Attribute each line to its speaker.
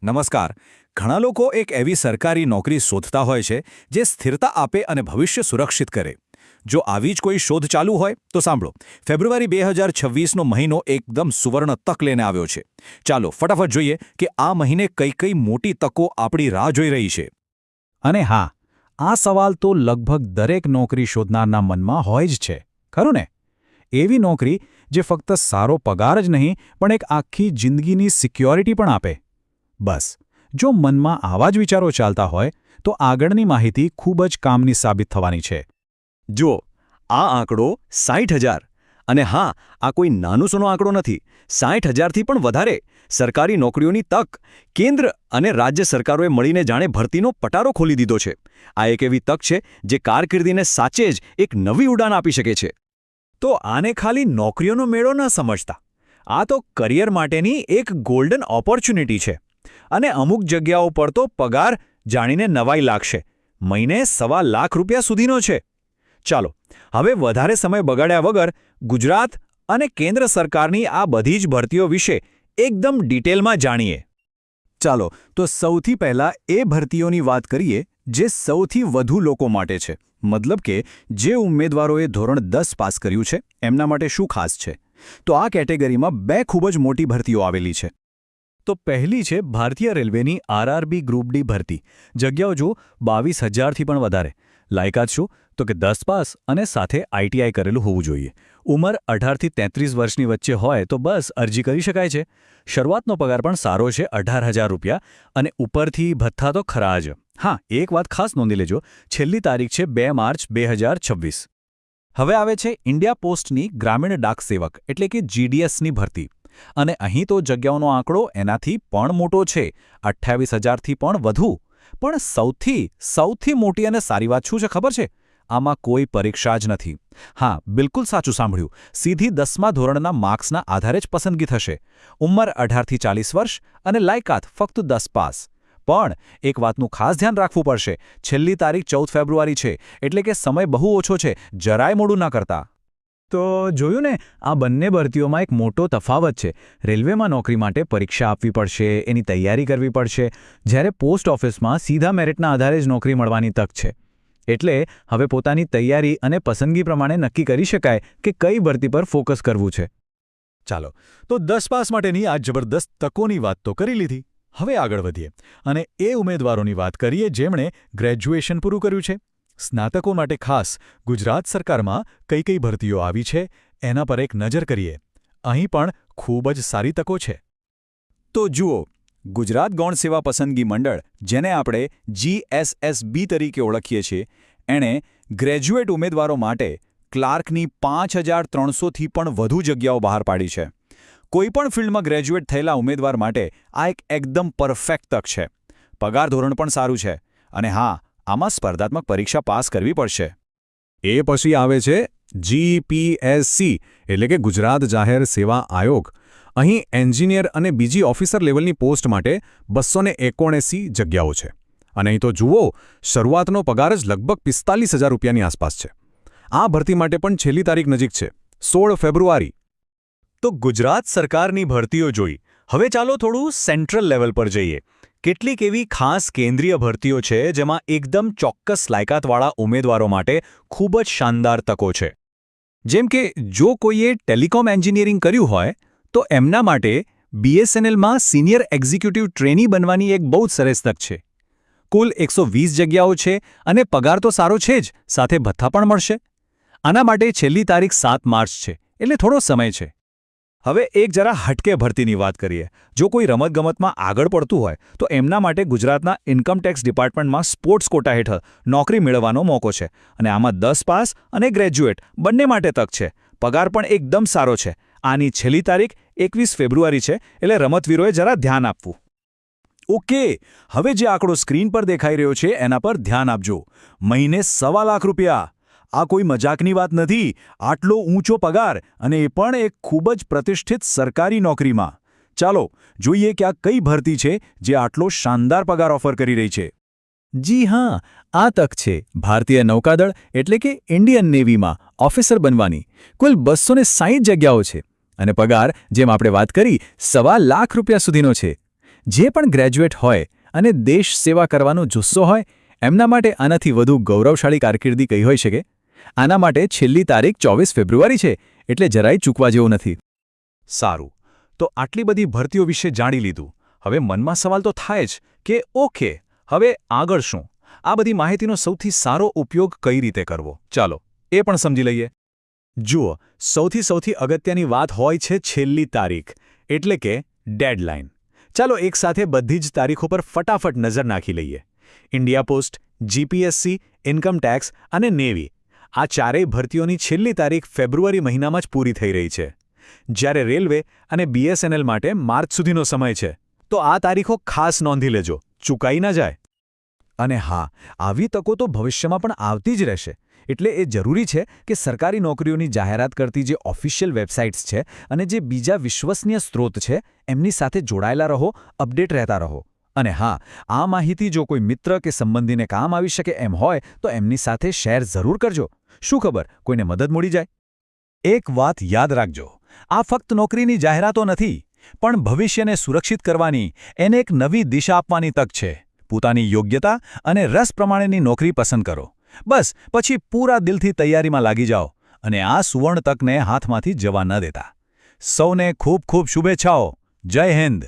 Speaker 1: નમસ્કાર. ઘણા લોકો એક એવી સરકારી નોકરી શોધતા હોય છે જે સ્થિરતા આપે અને ભવિષ્ય સુરક્ષિત કરે. જો આવી જ કોઈ શોધ ચાલુ હોય તો સાંભળો. ફેબ્રુઆરી 2026નો મહિનો એકદમ સુવર્ણ તક લઈને આવ્યો છે. ચાલો ફટાફટ જોઈએ કે આ મહિને કઈ કઈ મોટી તકો આપણી રાહ જોઈ રહી છે.
Speaker 2: અને હા, આ સવાલ તો લગભગ દરેક નોકરી શોધનારના મનમાં હોય જ છે, ખરું ને? એવી નોકરી જે ફક્ત સારો પગાર જ નહીં પણ એક આખી જિંદગીની સિક્યોરિટી પણ આપે. બસ, જો મનમાં આવા જ વિચારો ચાલતા હોય તો આગળની માહિતી ખૂબ જ કામની સાબિત થવાની છે.
Speaker 3: જુઓ, આ આંકડો 60,000. અને હા, આ કોઈ નાનો સૂનો આંકડો નથી. 60,000થી પણ વધારે સરકારી નોકરીઓની તક કેન્દ્ર અને રાજ્ય સરકારોએ મળીને જાણે ભરતીનો પટારો ખોલી દીધો છે. આ એક એવી તક છે જે કારકિર્દીને સાચે જ એક નવી ઉડાન આપી શકે છે.
Speaker 1: તો આને ખાલી નોકરીઓનો મેળો ન સમજતા. આ તો કરિયર માટેની એક ગોલ્ડન ઓપોર્ચ્યુનિટી છે. અને અમુક જગ્યાઓ પર તો પગાર જાણીને નવાઈ લાગશે. મહિને ₹1,25,000 સુધીનો છે. ચાલો, હવે વધારે સમય બગાડ્યા વગર ગુજરાત અને કેન્દ્ર સરકારની આ બધી જ ભરતીઓ વિશે એકદમ ડિટેલમાં જાણીએ. ચાલો, તો સૌથી પહેલાં એ ભરતીઓની વાત કરીએ જે સૌથી વધુ લોકો માટે છે. મતલબ કે જે ઉમેદવારોએ ધોરણ 10 પાસ કર્યું છે એમના માટે શું ખાસ છે? તો આ કેટેગરીમાં બે ખૂબ જ મોટી ભરતીઓ આવેલી છે. તો પહેલી છે ભારતીય રેલવેની RRB ગ્રુપ ડી ભરતી. જગ્યાઓ જો 22,000થી પણ વધારે. લાયકાત શું? તો કે 10 પાસ અને સાથે ITI કરેલું હોવું જોઈએ. ઉંમર 18થી 33 વર્ષની વચ્ચે હોય તો બસ અરજી કરી શકાય છે. શરૂઆતનો પગાર પણ સારો છે, ₹18,000 અને ઉપરથી ભથ્થા તો ખરા જ. હા, એક વાત ખાસ નોંધી લેજો, છેલ્લી તારીખ છે 2 માર્ચ 2026. હવે આવે છે ઇન્ડિયા પોસ્ટની ગ્રામીણ ડાક સેવક એટલે કે GDSની ભરતી. અને અહીં તો જગ્યાઓનો આંકડો એનાથી પણ મોટો છે, 28,000થી પણ વધુ. પણ સૌથી મોટી અને સારી વાત શું છે ખબર છે? આમાં કોઈ પરીક્ષા જ નથી. હા, બિલકુલ સાચું સાંભળ્યું. સીધી 10મા ધોરણના માર્ક્સના આધારે જ પસંદગી થશે. ઉંમર 18થી 40 વર્ષ અને લાયકાત ફક્ત 10 પાસ. પણ એક વાતનું ખાસ ધ્યાન રાખવું પડશે. છેલ્લી તારીખ 14 ફેબ્રુઆરી છે, એટલે કે સમય બહુ ઓછો છે. જરાય મોડું ના કરતા.
Speaker 2: તો જોયું ને, આ બંને ભરતીઓમાં એક મોટો તફાવત છે. રેલવેમાં નોકરી માટે પરીક્ષા આપવી પડશે, એની તૈયારી કરવી પડશે, જ્યારે પોસ્ટ ઓફિસમાં સીધા મેરિટના આધારે જ નોકરી મળવાની તક છે. એટલે હવે પોતાની તૈયારી અને પસંદગી પ્રમાણે નક્કી કરી શકાય કે કઈ ભરતી પર ફોકસ કરવું છે.
Speaker 1: ચાલો, તો 10 પાસ માટેની આ જબરદસ્ત તકોની વાત તો કરી લીધી. હવે આગળ વધીએ અને એ ઉમેદવારોની વાત કરીએ જેમણે ગ્રેજ્યુએશન પૂરું કર્યું છે. સ્નાતકો માટે ખાસ ગુજરાત સરકારમાં કઈ કઈ ભરતીઓ આવી છે એના પર એક નજર કરીએ. અહીં પણ ખૂબ જ સારી તકો છે. તો જુઓ, ગુજરાત ગૌણ સેવા પસંદગી મંડળ, જેને આપણે GSSB તરીકે ઓળખીએ છીએ, એણે ગ્રેજ્યુએટ ઉમેદવારો માટે ક્લાર્કની 5,300થી પણ વધુ જગ્યાઓ બહાર પાડી છે. કોઈપણ ફિલ્ડમાં ગ્રેજ્યુએટ થયેલા ઉમેદવાર માટે આ એક એકદમ પરફેક્ટ તક છે. પગાર ધોરણ પણ સારું છે. અને હા, આમાં સ્પર્ધાત્મક પરીક્ષા પાસ કરવી પડશે.
Speaker 2: એ પછી આવે છે GPSC એટલે કે ગુજરાત જાહેર સેવા આયોગ. અહીં એન્જિનિયર અને બીજી ઓફિસર લેવલની પોસ્ટ માટે 279 જગ્યાઓ છે. અને અહીં તો જુઓ, શરૂઆતનો પગાર જ લગભગ ₹45,000ની આસપાસ છે. આ ભરતી માટે પણ છેલ્લી તારીખ નજીક છે, 16 ફેબ્રુઆરી.
Speaker 1: તો ગુજરાત સરકારની ભરતીઓ જોઈ. હવે ચાલો થોડું સેન્ટ્રલ લેવલ પર જઈએ. કેટલીક એવી ખાસ કેન્દ્રીય ભરતીઓ છે જેમાં એકદમ ચોક્કસ લાયકાતવાળા ઉમેદવારો માટે ખૂબ જ શાનદાર તકો છે. જેમ કે જો કોઈએ ટેલિકોમ એન્જિનિયરિંગ કર્યું હોય તો એમના માટે BSNLમાં સિનિયર એક્ઝિક્યુટિવ ટ્રેની બનવાની એક બહુ જ સરસ તક છે. કુલ 120 જગ્યાઓ છે અને પગાર તો સારો છે જ, સાથે ભથ્થા પણ મળશે. આના માટે છેલ્લી તારીખ 7 માર્ચ છે, એટલે થોડો સમય છે. હવે એક જરા હટકે ભરતીની વાત કરીએ. જો કોઈ રમતગમતમાં આગળ પડતું હોય તો એમના માટે ગુજરાતના ઇન્કમટેક્સ ડિપાર્ટમેન્ટમાં સ્પોર્ટ્સ કોટા હેઠળ નોકરી મેળવવાનો મોકો છે. અને આમાં 10 પાસ અને ગ્રેજ્યુએટ બંને માટે તક છે. પગાર પણ એકદમ સારો છે. આની છેલ્લી તારીખ 21 ફેબ્રુઆરી છે, એટલે રમતવીરોએ જરા ધ્યાન આપવું. ઓકે, હવે જે આંકડો સ્ક્રીન પર દેખાઈ રહ્યો છે એના પર ધ્યાન આપજો. મહિને ₹1,25,000. આ કોઈ મજાકની વાત નથી. આટલો ઊંચો પગાર, અને એ પણ એક ખૂબ જ પ્રતિષ્ઠિત સરકારી નોકરીમાં. ચાલો જોઈએ કે આ કઈ ભરતી છે જે આટલો શાનદાર પગાર ઓફર કરી રહી છે.
Speaker 2: જી હા, આ તક છે ભારતીય નૌકાદળ એટલે કે ઇન્ડિયન નેવીમાં ઓફિસર બનવાની. કુલ 260 જગ્યાઓ છે અને પગાર, જેમ આપણે વાત કરી, ₹1,25,000 સુધીનો છે.
Speaker 1: જે પણ ગ્રેજ્યુએટ હોય અને દેશ સેવા કરવાનો જુસ્સો હોય એમના માટે આનાથી વધુ ગૌરવશાળી કારકિર્દી કઈ હોઈ શકે? આના માટે છેલ્લી તારીખ 24 ફેબ્રુઆરી છે, એટલે જરાય ચૂકવા જેવું નથી.
Speaker 2: સારું, તો આટલી બધી ભરતીઓ વિશે જાણી લીધું. હવે મનમાં સવાલ તો થાય જ કે ઓકે, હવે આગળ શું? આ બધી માહિતીનો સૌથી સારો ઉપયોગ કઈ રીતે કરવો? ચાલો, એ પણ સમજી લઈએ. જુઓ, સૌથી અગત્યની વાત હોય છે છેલ્લી તારીખ, એટલે કે ડેડલાઇન. ચાલો એકસાથે બધી જ તારીખો પર ફટાફટ નજર નાખી લઈએ. India post, GPSC, income tax અને નેવી, આ ચારેય ભરતીઓની છેલ્લી તારીખ ફેબ્રુઆરી મહિનામાં જ પૂરી થઈ રહી છે. જ્યારે રેલવે અને બીએસએનએલ માટે માર્ચ સુધીનો સમય છે. તો આ તારીખો ખાસ નોંધી લેજો, ચૂકાઈ ના જાય. અને હા, આવી તકો તો ભવિષ્યમાં પણ આવતી જ રહેશે. એટલે એ જરૂરી છે કે સરકારી નોકરીઓની જાહેરાત કરતી જે ઓફિશિયલ વેબસાઇટ્સ છે અને જે બીજા વિશ્વસનીય સ્ત્રોત છે એમની સાથે જોડાયેલા રહો, અપડેટ રહેતા રહો. અને હા, આ માહિતી જો કોઈ મિત્ર કે સંબંધીને કામ આવી શકે એમ હોય તો એમની સાથે શેર જરૂર કરજો. શું ખબર, કોઈને મદદ મળી જાય. એક વાત યાદ રાખજો, આ ફક્ત નોકરીની જાહેરાતો નથી, પણ ભવિષ્યને સુરક્ષિત કરવાની, એને એક નવી દિશા આપવાની તક છે. પોતાની યોગ્યતા અને રસ પ્રમાણેની નોકરી પસંદ કરો. બસ પછી પૂરા દિલથી તૈયારીમાં લાગી જાઓ અને આ સુવર્ણ તકને હાથમાંથી જવા ન દેતા. સૌને ખૂબ ખૂબ શુભેચ્છાઓ. જય હિન્દ.